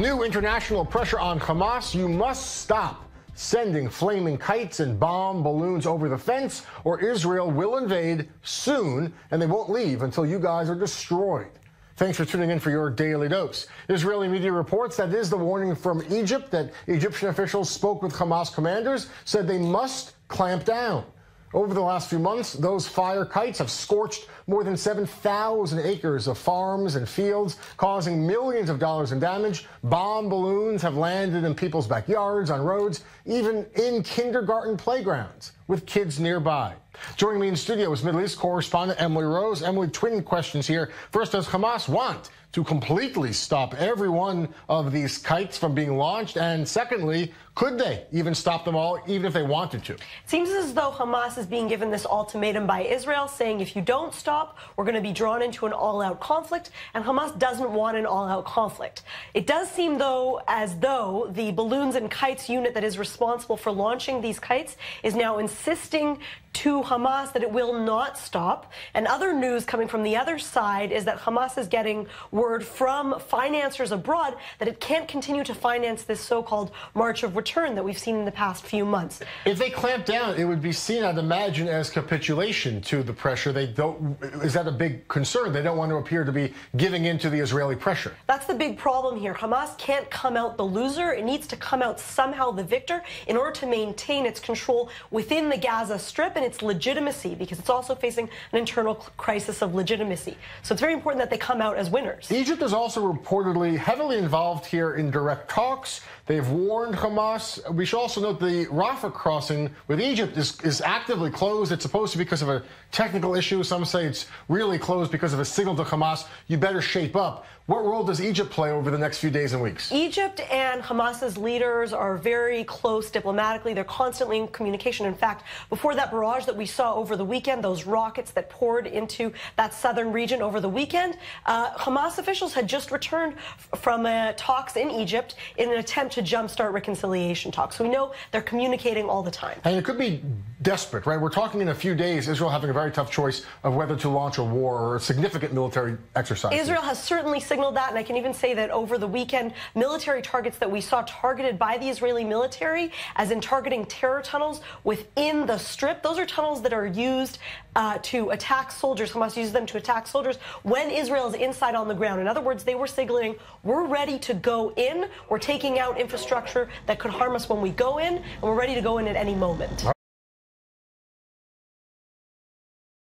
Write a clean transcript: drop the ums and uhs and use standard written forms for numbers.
New international pressure on Hamas. You must stop sending flaming kites and bomb balloons over the fence, or Israel will invade soon, and they won't leave until you guys are destroyed. Thanks for tuning in for your Daily Dose. Israeli media reports that is the warning from Egypt that Egyptian officials spoke with Hamas commanders, said they must clamp down. Over the last few months, those fire kites have scorched more than 7,000 acres of farms and fields, causing millions of dollars in damage. Bomb balloons have landed in people's backyards, on roads, even in kindergarten playgrounds with kids nearby. Joining me in studio is Middle East correspondent Emily Rose. Emily, twin questions here. First, does Hamas want to completely stop every one of these kites from being launched? And secondly, could they even stop them all, even if they wanted to? It seems as though Hamas is being given this ultimatum by Israel, saying if you don't stop, we're going to be drawn into an all-out conflict, and Hamas doesn't want an all-out conflict. It does seem, though, as though the balloons and kites unit that is responsible for launching these kites is now insisting to Hamas that it will not stop. And other news coming from the other side is that Hamas is getting word from financiers abroad that it can't continue to finance this so-called March of Return that we've seen in the past few months. If they clamp down, it would be seen, I'd imagine, as capitulation to the pressure. Is that a big concern? They don't want to appear to be giving in to the Israeli pressure. That's the big problem here. Hamas can't come out the loser. It needs to come out somehow the victor in order to maintain its control within the Gaza Strip and its legitimacy, because it's also facing an internal crisis of legitimacy. So it's very important that they come out as winners. Egypt is also reportedly heavily involved here in direct talks. They've warned Hamas. We should also note the Rafah crossing with Egypt is actively closed. It's supposed to be because of a technical issue. Some say it's really closed because of a signal to Hamas, you better shape up. What role does Egypt play over the next few days and weeks? Egypt and Hamas's leaders are very close diplomatically. They're constantly in communication. In fact, before that barrage that we saw over the weekend, those rockets that poured into that southern region over the weekend, Hamas officials had just returned from talks in Egypt in an attempt to jumpstart reconciliation talks. So we know they're communicating all the time. And it could be desperate, right? We're talking in a few days, Israel having a very tough choice of whether to launch a war or a significant military exercise. Israel has certainly signaled that, and I can even say that over the weekend, military targets that we saw targeted by the Israeli military, as in targeting terror tunnels within the Strip, those are tunnels that are used to attack soldiers. Hamas uses them to attack soldiers when Israel is inside on the ground. In other words, they were signaling, we're ready to go in, we're taking out infrastructure that could harm us when we go in, and we're ready to go in at any moment.